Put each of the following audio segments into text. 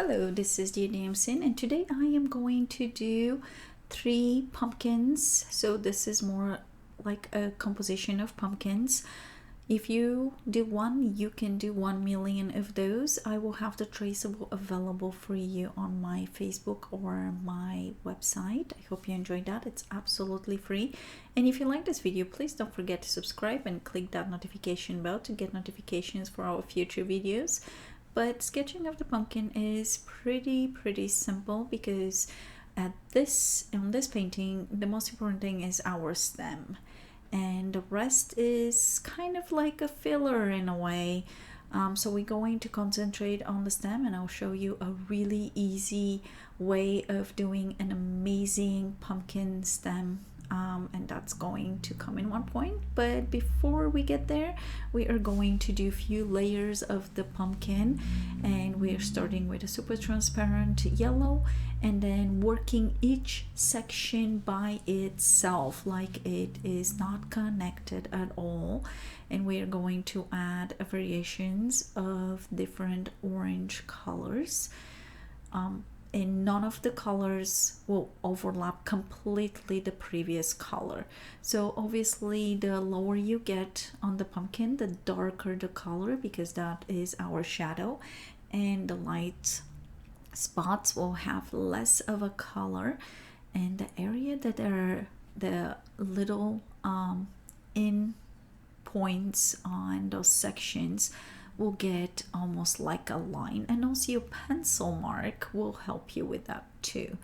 Hello, this is Dear Damson, and today I am going to do 3 pumpkins. So this is more like a composition of pumpkins. If you do one, you can do 1 million of those. I will have the traceable available for you on my Facebook or my website. I hope you enjoyed that. It's absolutely free. And if you like this video, please don't forget to subscribe and click that notification bell to get notifications for our future videos. But sketching of the pumpkin is pretty simple because on this painting, the most important thing is our stem. And the rest is kind of like a filler in a way. So we're going to concentrate on the stem, and I'll show you a really easy way of doing an amazing pumpkin stem. And that's going to come in one point. But before we get there, we are going to do a few layers of the pumpkin, and we are starting with a super transparent yellow and then working each section by itself like it is not connected at all. And we are going to add variations of different orange colors. And none of the colors will overlap completely the previous color. So obviously the lower you get on the pumpkin, the darker the color, because that is our shadow, and the light spots will have less of a color, and the area that are the little in points on those sections will get almost like a line, and also your pencil mark will help you with that too.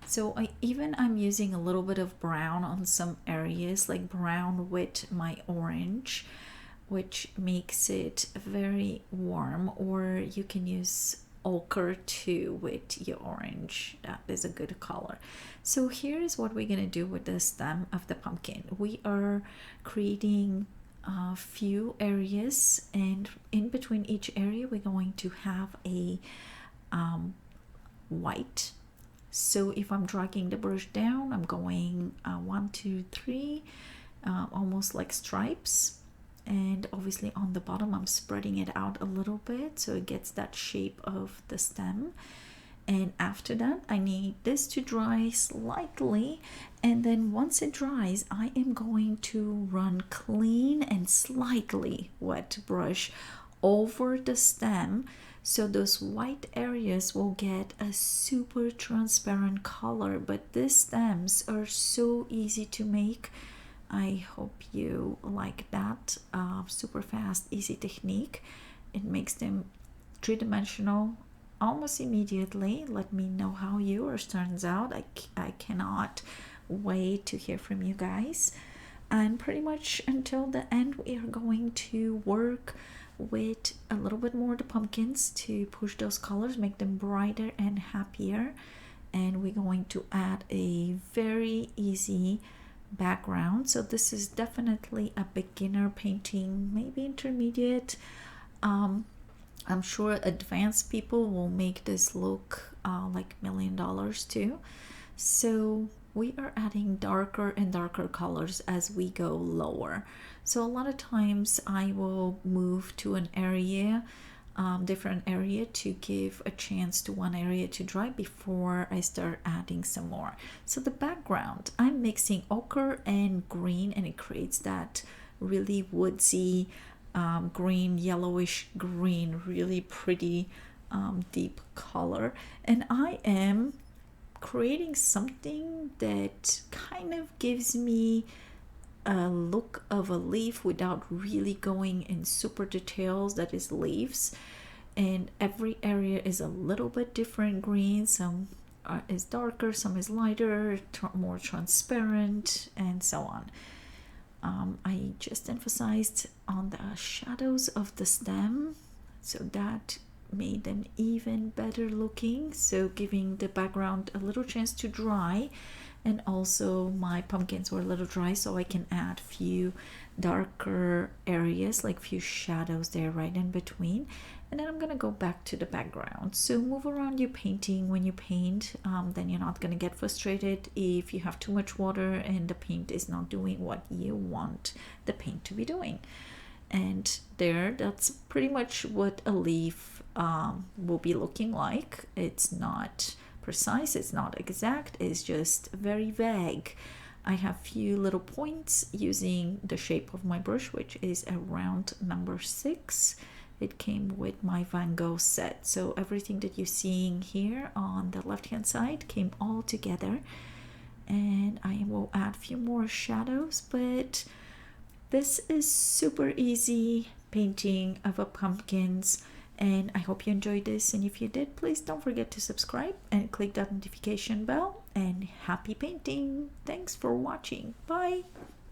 So I'm using a little bit of brown on some areas, like brown with my orange, which makes it very warm, or you can use ochre too with your orange. That is a good color. So here's what we're gonna do with the stem of the pumpkin. We are creating a few areas, and in between each area we're going to have a white. So if I'm dragging the brush down, I'm going 1 2 3, almost like stripes, and obviously on the bottom I'm spreading it out a little bit so it gets that shape of the stem. And after that I need this to dry slightly, and then once it dries I am going to run clean and slightly wet brush over the stem, so those white areas will get a super transparent color. But these stems are so easy to make. I hope you like that. Super fast, easy technique. It makes them three-dimensional almost immediately. Let me know how yours turns out. I cannot wait to hear from you guys. And pretty much until the end we are going to work with a little bit more of the pumpkins to push those colors, make them brighter and happier. And we're going to add a very easy background. So this is definitely a beginner painting, maybe intermediate. I'm sure advanced people will make this look like $1 million too. So we are adding darker and darker colors as we go lower. So a lot of times I will move to an area, different area, to give a chance to one area to dry before I start adding some more. So the background, I'm mixing ochre and green, and it creates that really woodsy green, yellowish green, really pretty deep color. And I am creating something that kind of gives me a look of a leaf without really going in super details that is leaves. And every area is a little bit different green. Some is darker, some is lighter, more transparent, and so on. I just emphasized on the shadows of the stem, so that made them even better looking, so giving the background a little chance to dry. And also my pumpkins were a little dry, so I can add few darker areas, like few shadows there right in between. And then I'm gonna go back to the background. So move around your painting when you paint, then you're not gonna get frustrated if you have too much water and the paint is not doing what you want the paint to be doing. And there, that's pretty much what a leaf will be looking like. It's not precise, it's not exact, it's just very vague. I have few little points using the shape of my brush, which is a round number 6. It came with my Van Gogh set, so everything that you're seeing here on the left hand side came all together. And I will add a few more shadows, but this is super easy painting of a pumpkins, and I hope you enjoyed this. And if you did, please don't forget to subscribe and click that notification bell, and happy painting. Thanks for watching. Bye.